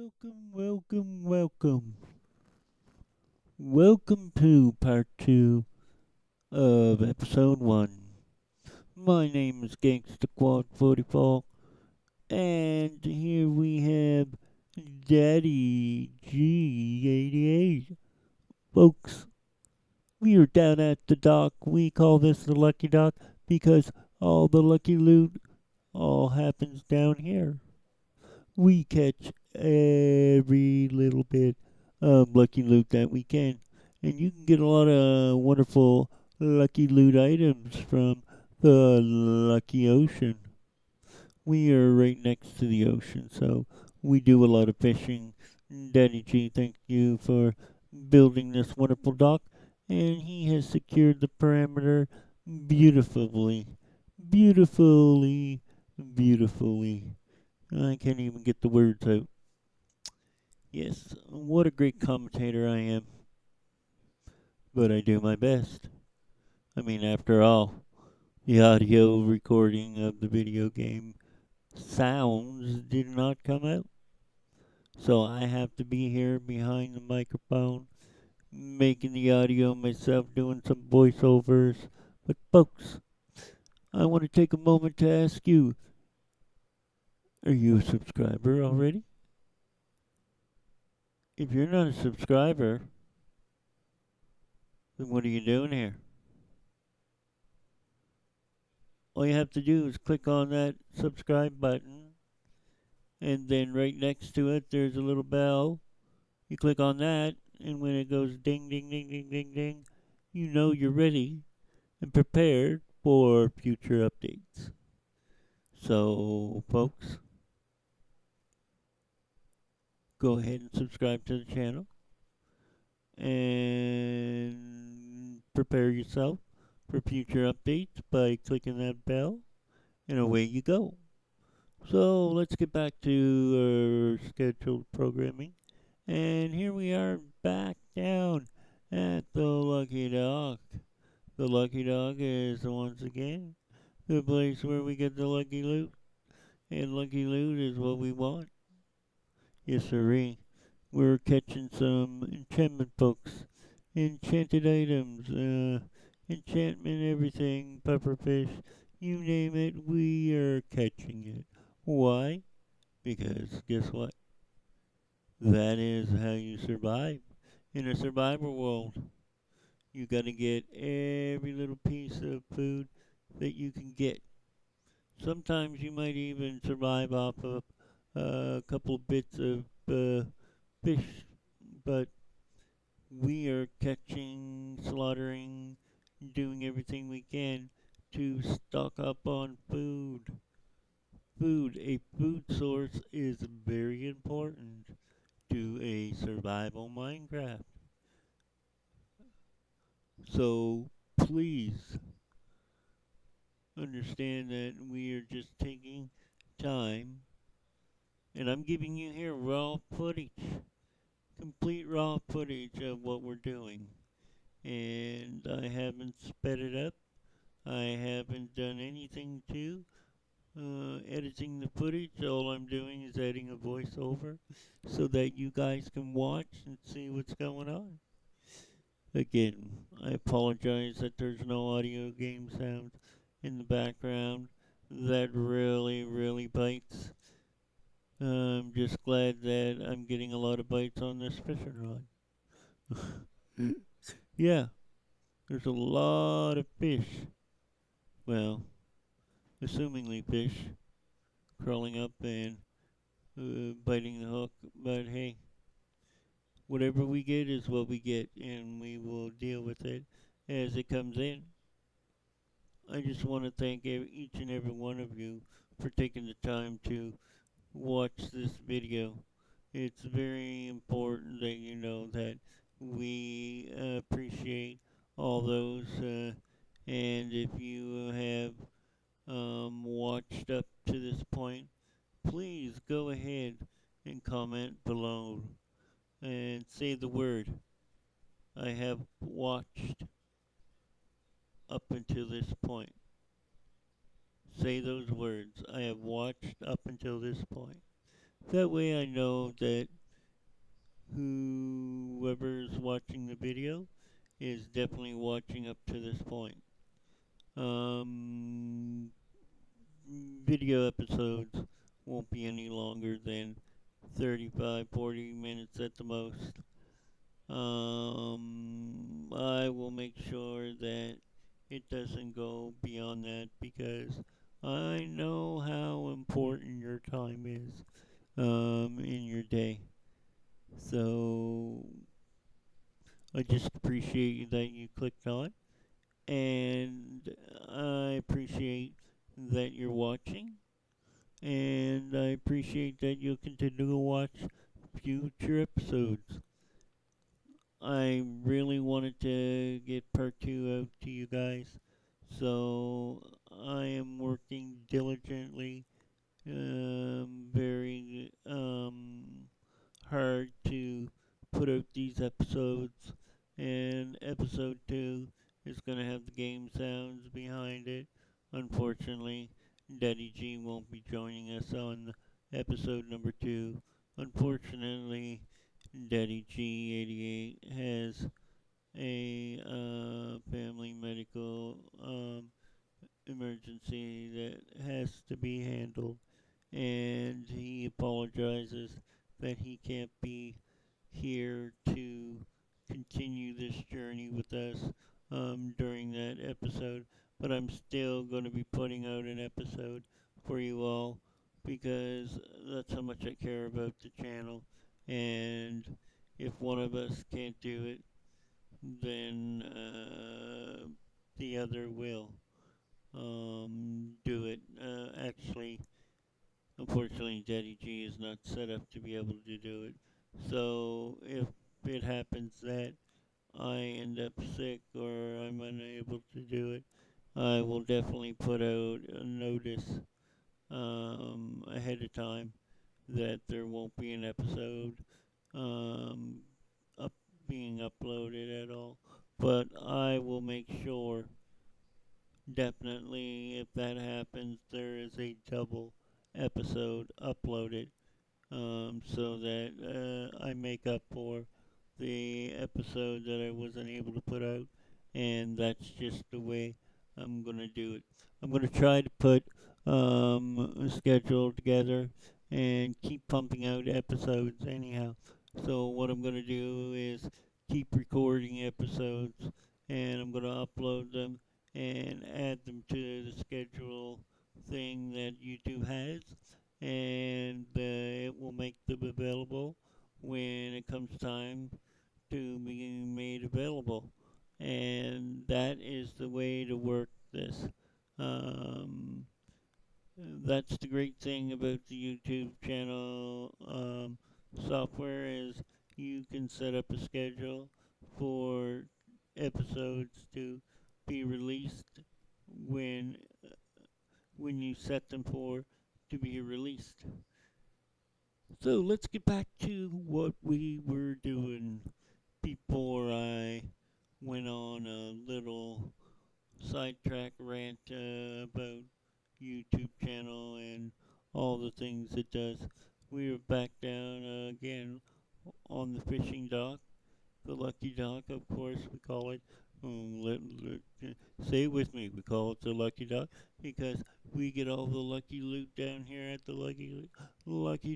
Welcome, welcome, welcome. Welcome to part 2 of episode 1. My name is Gangsta Quad 44, and here we have Daddy G88. Folks, we are down at the dock. We call this the Lucky Dock because all the lucky loot all happens down here. We catch every little bit of lucky loot that we can. And you can get a lot of wonderful lucky loot items from the Lucky Ocean. We are right next to the ocean, so we do a lot of fishing. Daddy G, thank you for building this wonderful dock, and he has secured the perimeter beautifully. Beautifully, beautifully. I can't even get the words out. Yes, what a great commentator I am. But I do my best. I mean, after all, the audio recording of the video game sounds did not come out. So I have to be here behind the microphone, making the audio myself, doing some voiceovers. But folks, I want to take a moment to ask you, are you a subscriber already? If you're not a subscriber, then what are you doing here? All you have to do is click on that subscribe button, and then right next to it, there's a little bell. You click on that, and when it goes ding, ding, ding, ding, ding, ding, you know you're ready and prepared for future updates. So, folks, go ahead and subscribe to the channel and prepare yourself for future updates by clicking that bell, and away you go. So let's get back to our scheduled programming. And here we are back down at the Lucky Dog. The Lucky Dog is once again the place where we get the lucky loot. And lucky loot is what we want. Yes, sirree. We're catching some enchantment books, enchanted items, enchantment everything, pufferfish, you name it, we are catching it. Why? Because guess what? That is how you survive in a survival world. You gotta get every little piece of food that you can get. Sometimes you might even survive off of a couple of bits of fish, but we are catching, slaughtering, doing everything we can to stock up on food. A food source is very important to a survival Minecraft. So please understand that we are just taking time, and I'm giving you here raw footage, complete raw footage of what we're doing. And I haven't sped it up. I haven't done anything to editing the footage. All I'm doing is adding a voiceover so that you guys can watch and see what's going on. Again, I apologize that there's no audio game sound in the background. That really, really bites. I'm just glad that I'm getting a lot of bites on this fishing rod. Yeah, there's a lot of fish. Well, assumingly fish crawling up and biting the hook. But hey, whatever we get is what we get, and we will deal with it as it comes in. I just want to thank each and every one of you for taking the time to watch this video. It's very important that you know that we appreciate all those, and if you have watched up to this point, please go ahead and comment below and say the word I have watched up until this point. Say those words I have watched up until this point. That way I know that whoever's watching the video is definitely watching up to this point. Um, Video episodes won't be any longer than 35, 40 minutes at the most. I will make sure that it doesn't go beyond that because I know how important your time is in your day. So I just appreciate that you clicked on, and I appreciate that you're watching, and I appreciate that you'll continue to watch future episodes. I really wanted to get part two out to you guys, so I am working diligently, very hard to put out these episodes. And episode two is gonna have the game sounds behind it. Unfortunately, Daddy G won't be joining us on episode number two. Unfortunately, Daddy G88 has a family medical emergency that has to be handled, and he apologizes that he can't be here to continue this journey with us during that episode. But I'm still going to be putting out an episode for you all because that's how much I care about the channel. And if one of us can't do it, then the other will do it. Actually, unfortunately, Daddy G is not set up to be able to do it. So if it happens that I end up sick or I'm unable to do it, I will definitely put out a notice ahead of time that there won't be an episode um, up being uploaded at all. But I will make sure, definitely, if that happens, there is a double episode uploaded so that I make up for the episode that I wasn't able to put out, and that's just the way I'm gonna do it. I'm gonna try to put a schedule together and keep pumping out episodes anyhow. So what I'm gonna do is keep recording episodes, and I'm gonna upload them and add them to the schedule thing that YouTube has, and it will make them available when it comes time to be made available. And that is the way to work this. Um, that's the great thing about the YouTube channel software is you can set up a schedule for episodes to be released when when you set them for to be released. So let's get back to what we were doing before I went on a little sidetrack rant about YouTube channel and all the things it does. We are back down again on the fishing dock, the Lucky Dock, of course we call it. Say it with me. We call it the Lucky Dock because we get all the lucky loot down here at the Lucky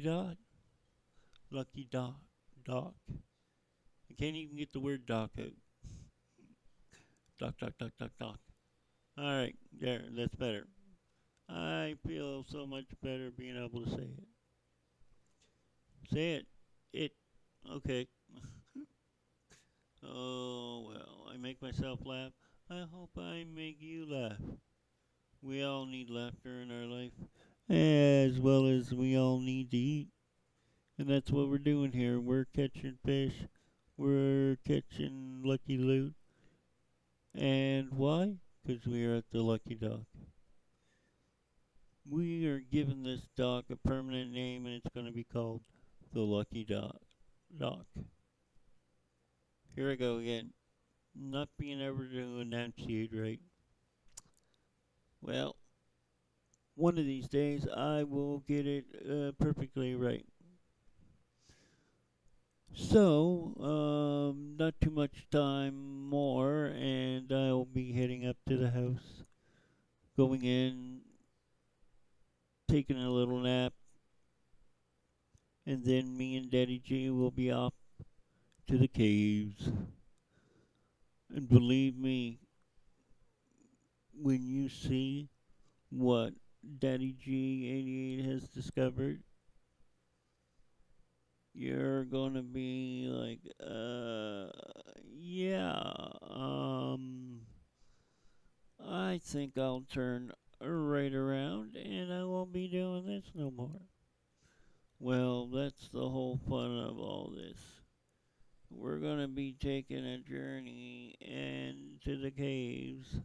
Dock. Lucky Dock. Dock. I can't even get the word dock out. Dock, dock, dock, dock, dock. Alright, there, that's better. I feel so much better being able to say it. Say it. It. Okay. Oh, well, I make myself laugh. I hope I make you laugh. We all need laughter in our life, as well as we all need to eat. And that's what we're doing here. We're catching fish. We're catching lucky loot. And why? Because we are at the Lucky Dock. We are giving this dock a permanent name, and it's going to be called the Lucky Dock. Dock. Here I go again. Not being able to enunciate right. Well, one of these days I will get it perfectly right. So, not too much time more, and I'll be heading up to the house, going in, taking a little nap, and then me and Daddy G will be off to the caves. And believe me, when you see what Daddy G88 has discovered, you're gonna be like, yeah, I think I'll turn right around and I won't be doing this no more. Well, that's the whole fun of all this. We're gonna be taking a journey into the caves,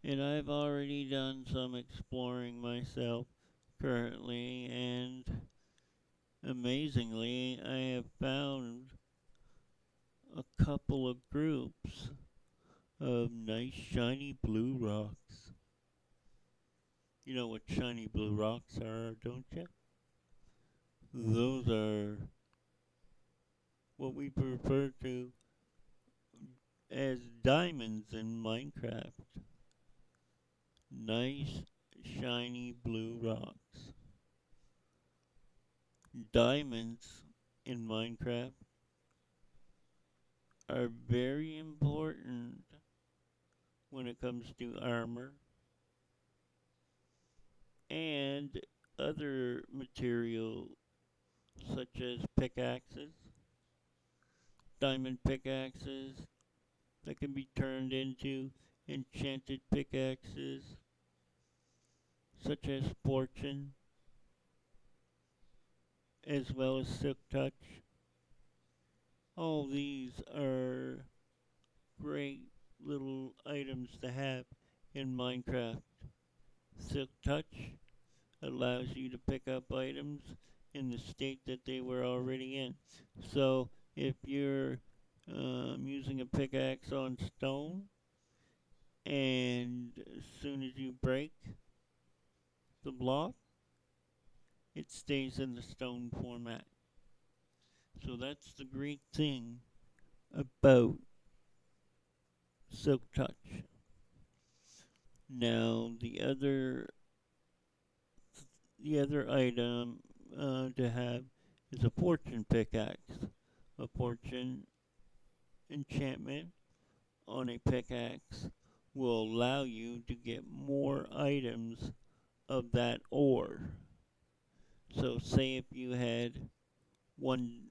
and I've already done some exploring myself currently, and amazingly, I have found a couple of groups of nice shiny blue rocks. You know what shiny blue rocks are, don't you? Those are what we refer to as diamonds in Minecraft. Nice shiny blue rocks. Diamonds in Minecraft are very important when it comes to armor and other material such as pickaxes, diamond pickaxes that can be turned into enchanted pickaxes such as fortune as well as silk touch. All these are great little items to have in Minecraft. Silk touch allows you to pick up items in the state that they were already in. So if you're using a pickaxe on stone, and as soon as you break the block, it stays in the stone format. So that's the great thing about Silk Touch. Now the other item to have is a fortune pickaxe. A fortune enchantment on a pickaxe will allow you to get more items of that ore. So say if you had one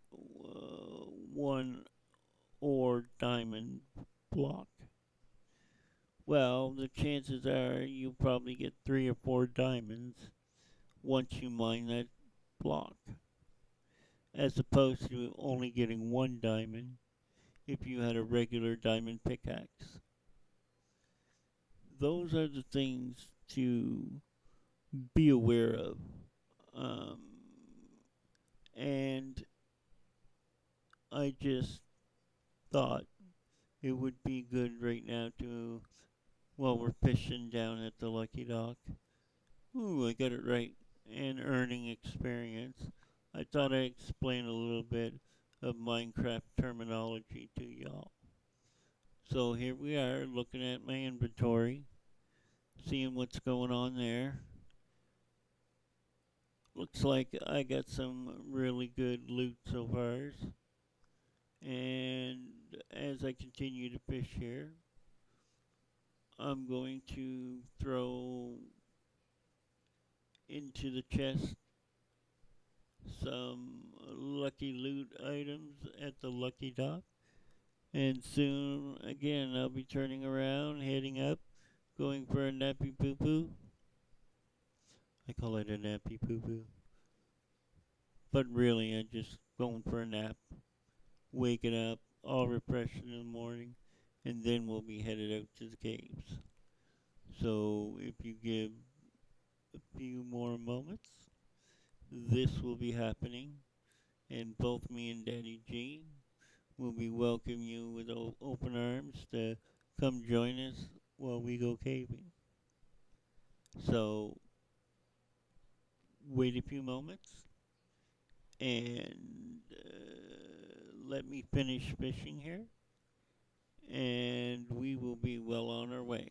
ore diamond block. Well, the chances are you'll probably get 3 or 4 diamonds once you mine that block, as opposed to only getting 1 diamond if you had a regular diamond pickaxe. Those are the things to be aware of. Um, and I just thought it would be good right now to, while we're fishing down at the Lucky Dock. Ooh, I got it right. And earning experience. I thought I'd explain a little bit of Minecraft terminology to y'all. So here we are looking at my inventory, seeing what's going on there. Looks like I got some really good loot so far. And as I continue to fish here, I'm going to throw into the chest some lucky loot items at the Lucky Dock. And soon, again, I'll be turning around, heading up, going for a nappy poo poo. I call it a nappy poo poo. But really, I'm just going for a nap, waking up, all refreshed in the morning, and then we'll be headed out to the caves. So if you give a few more moments, this will be happening, and both me and Daddy G will be welcoming you with open arms to come join us while we go caving. So wait a few moments, and let me finish fishing here, and we will be well on our way.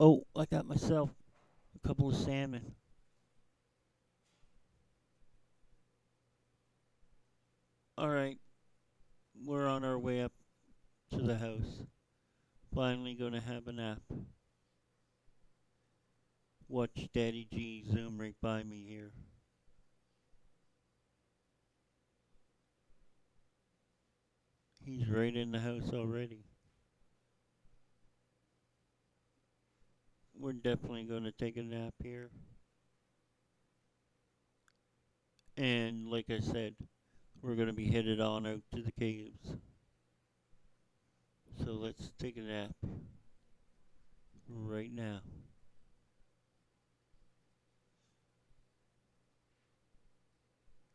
Oh, I got myself a couple of salmon. All right, we're on our way up to the house. Finally gonna have a nap. Watch Daddy G zoom right by me here. He's right in the house already. We're definitely gonna take a nap here. And like I said, we're gonna be headed on out to the caves. So let's take a nap right now.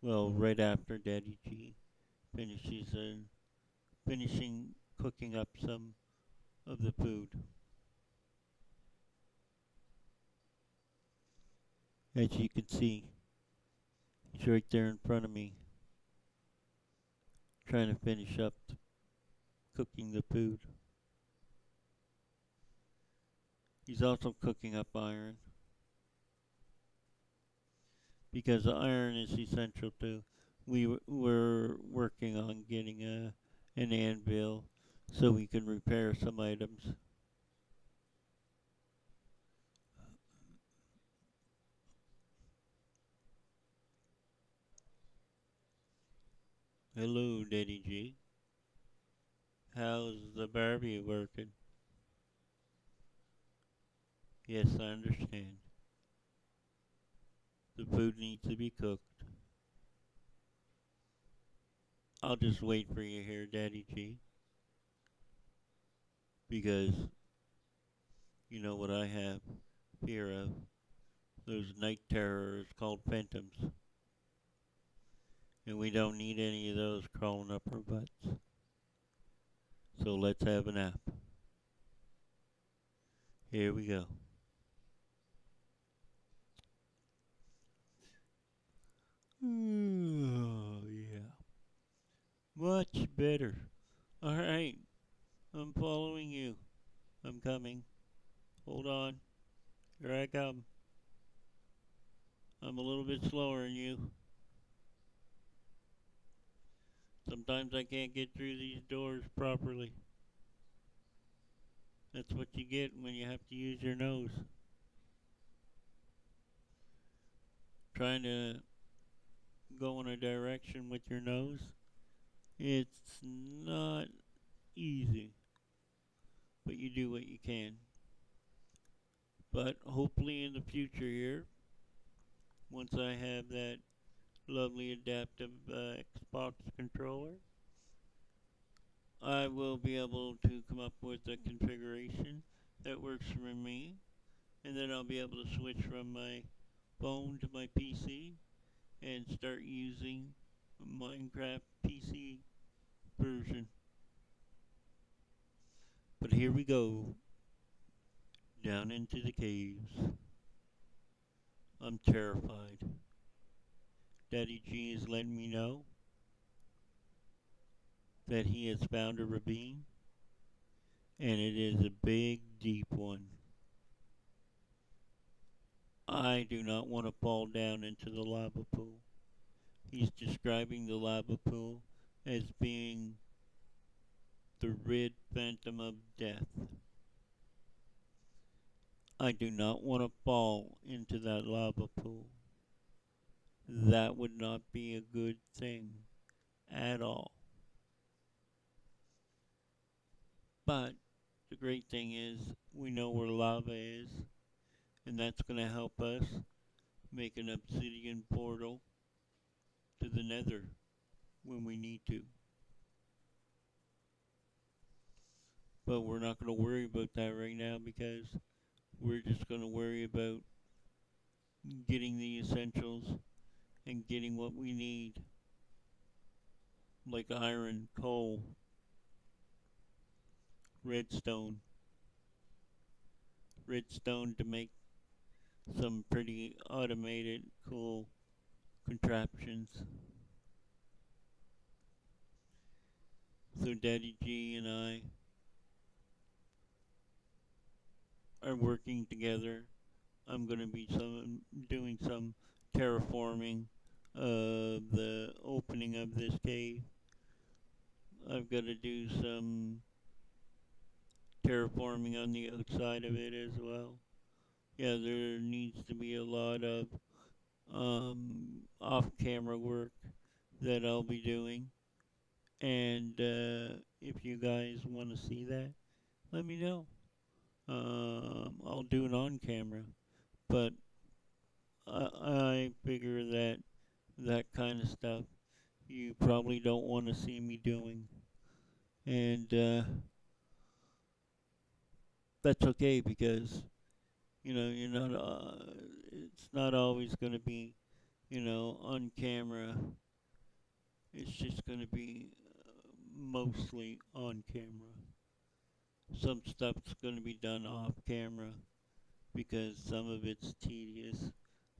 Well, right after Daddy G finishes finishing cooking up some of the food. As you can see, he's right there in front of me, trying to finish up cooking the food. He's also cooking up iron because iron is essential too. We're working on getting an anvil so we can repair some items. Hello, Daddy G. How's the Barbie working? Yes, I understand. The food needs to be cooked. I'll just wait for you here, Daddy G, because you know what I have fear of. Those night terrors called phantoms. And we don't need any of those crawling up our butts. So let's have a nap. Here we go. Oh, yeah. Much better. Alright, I'm following you. I'm coming. Hold on. Here I come. I'm a little bit slower than you. Sometimes I can't get through these doors properly. That's what you get when you have to use your nose. Trying to go in a direction with your nose, it's not easy, but you do what you can. But hopefully in the future here, once I have that lovely adaptive Xbox controller, I will be able to come up with a configuration that works for me, and then I'll be able to switch from my phone to my PC and start using Minecraft PC version. But here we go, down into the caves. I'm terrified. Daddy G is letting me know that he has found a ravine, and it is a big, deep one. I do not want to fall down into the lava pool. He's describing the lava pool as being the red phantom of death. I do not want to fall into that lava pool. that would not be a good thing at all. But the great thing is we know where lava is, and that's going to help us make an obsidian portal to the nether when we need to. But we're not going to worry about that right now because we're just going to worry about getting the essentials and getting what we need, like iron, coal, redstone. Redstone to make some pretty automated, cool contraptions. So Daddy G and I are working together. I'm going to be doing some terraforming of the opening of this cave. I've got to do some terraforming on the outside of it as well. Yeah, there needs to be a lot of off-camera work that I'll be doing. And if you guys want to see that, let me know. I'll do it on camera. But I figure that that kind of stuff you probably don't want to see me doing. And that's okay because, you're not, it's not always going to be, on camera. It's just going to be mostly on camera. Some stuff's going to be done off camera because some of it's tedious,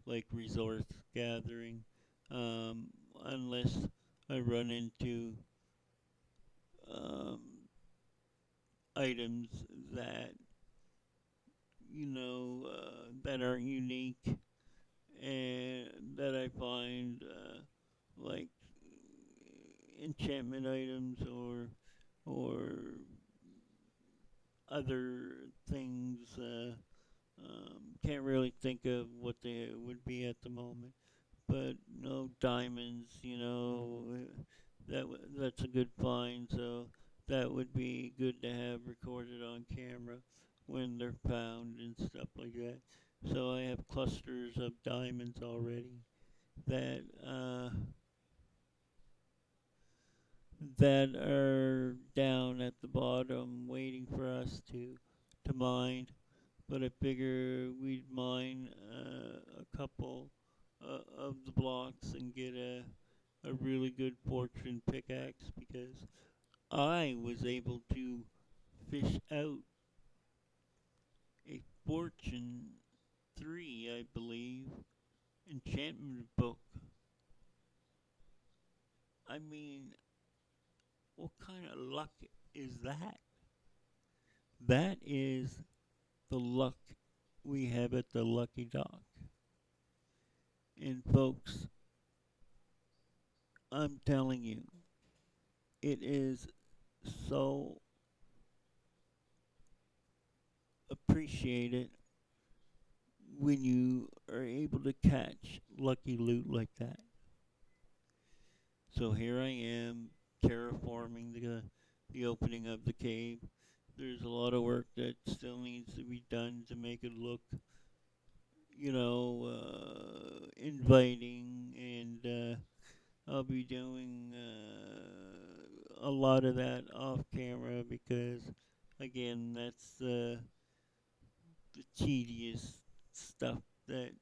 like resource gathering, um, unless I run into um, items that that are unique and that I find like enchantment items or other things. Can't really think of what they would be at the moment, but no diamonds. That's a good find. So that would be good to have recorded on camera when they're found and stuff like that. So I have clusters of diamonds already that that are down at the bottom waiting for us to mine. But I figure we'd mine a couple of the blocks and get a really good fortune pickaxe because I was able to fish out a fortune 3, I believe, enchantment book. I mean, what kind of luck is that? That is the luck we have at the Lucky Dock. And folks, I'm telling you, it is so appreciated when you are able to catch lucky loot like that. So here I am terraforming the opening of the cave. There's a lot of work that still needs to be done to make it look, inviting, and I'll be doing a lot of that off camera because, again, that's the tedious stuff that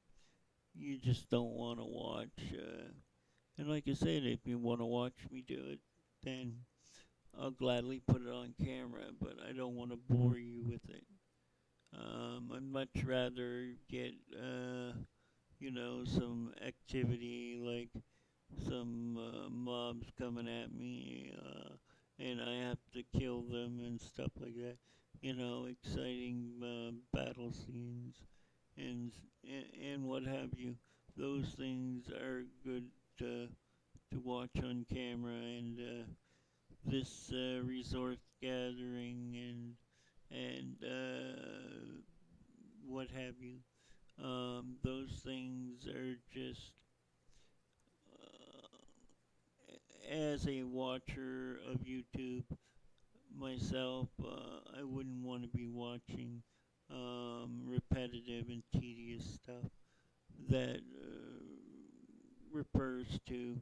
you just don't want to watch. And like I said, if you want to watch me do it, then I'll gladly put it on camera, but I don't want to bore you with it. I'd much rather get, some activity like some mobs coming at me, and I have to kill them and stuff like that. Exciting battle scenes and and what have you. Those things are good to watch on camera, and this resource gathering and what have you. Those things are just as a watcher of YouTube myself, I wouldn't want to be watching repetitive and tedious stuff that refers to.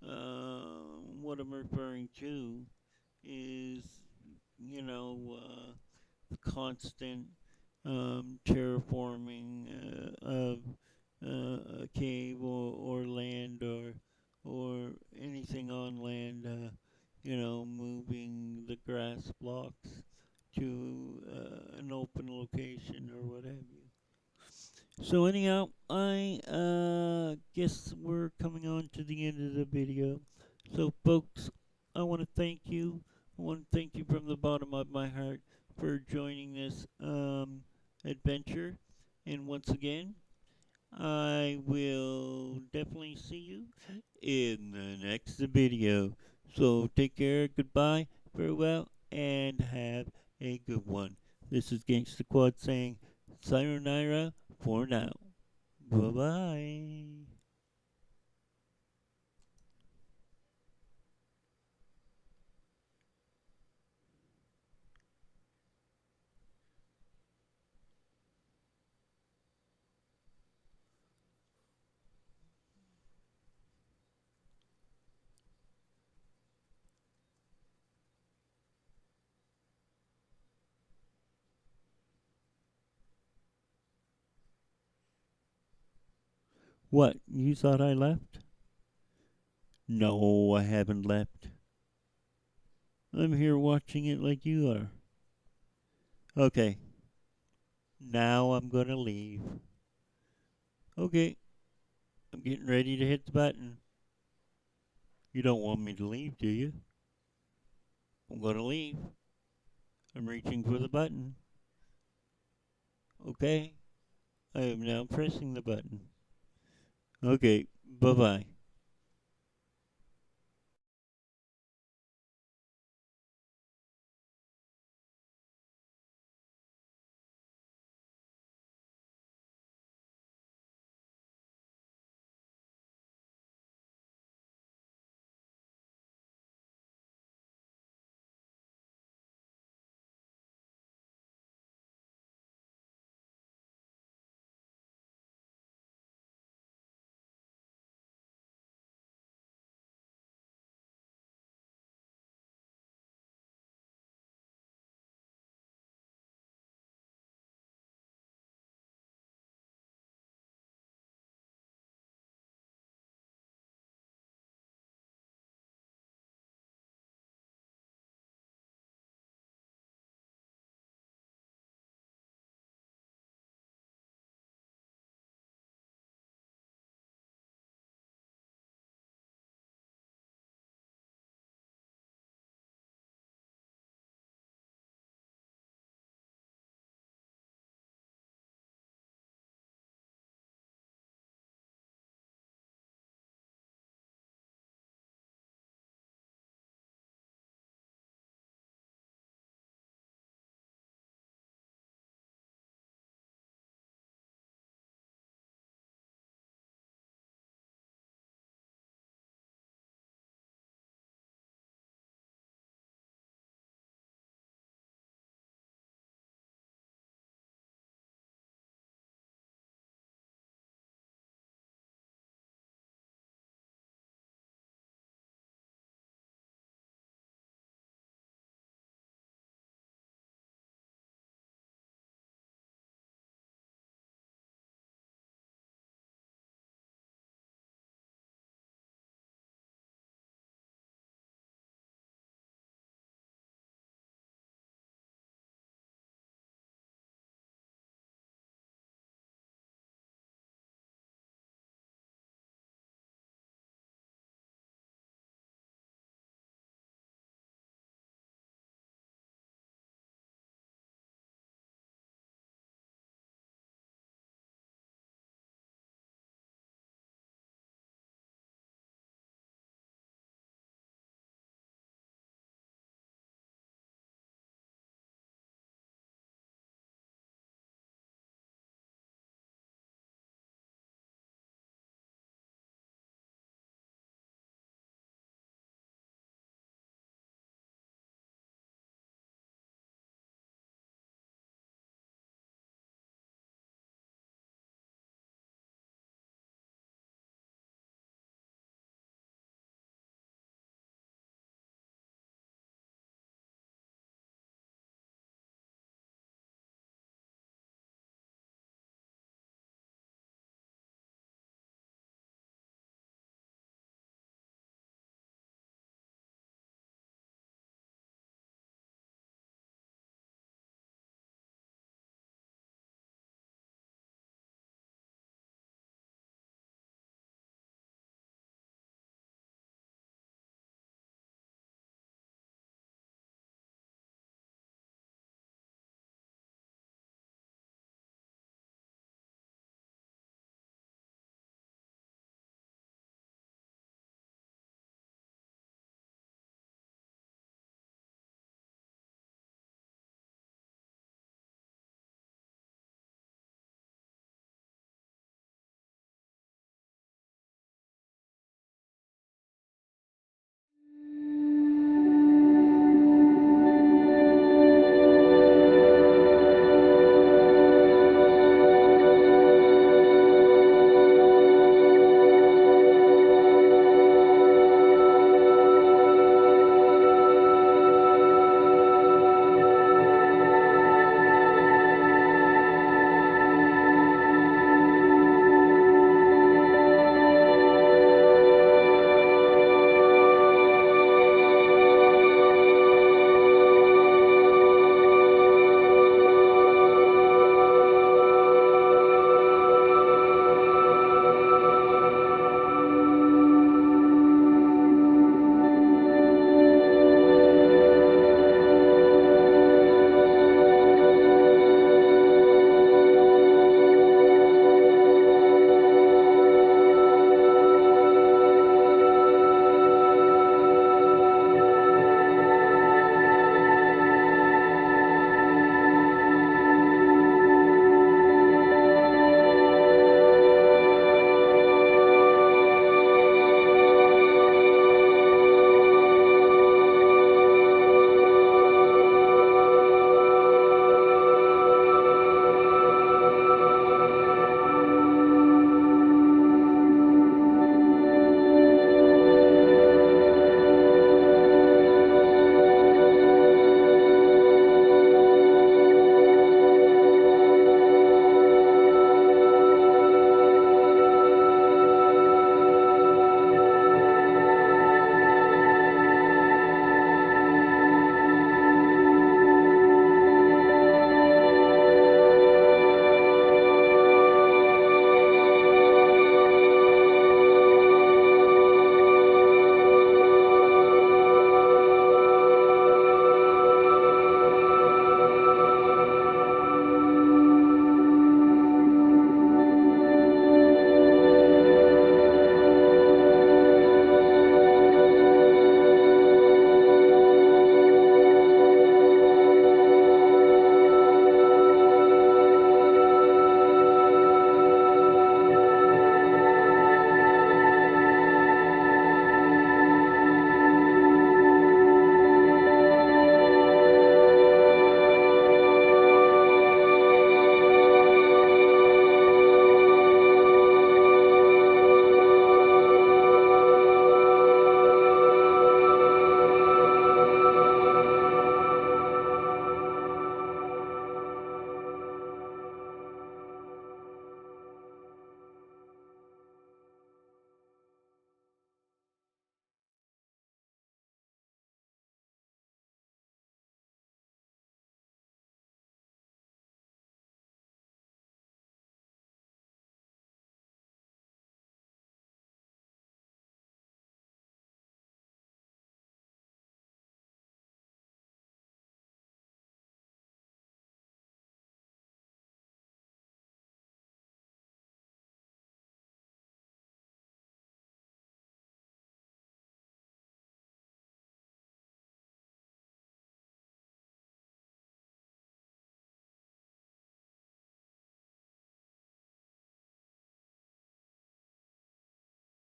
What I'm referring to is, the constant terraforming of a cave or land or anything on land. Moving the grass blocks to an open location or what have you. So anyhow, I guess we're coming on to the end of the video. So folks, I want to thank you. I want to thank you from the bottom of my heart for joining this adventure. And once again, I will definitely see you in the next video. So take care, goodbye, farewell, and have a good one. This is Gangsta Quad saying sayonara for now. Bye bye. What, you thought I left? No, I haven't left. I'm here watching it like you are. Okay, now I'm gonna leave. Okay, I'm getting ready to hit the button. You don't want me to leave, do you? I'm gonna leave. I'm reaching for the button. Okay, I am now pressing the button. Okay, bye bye.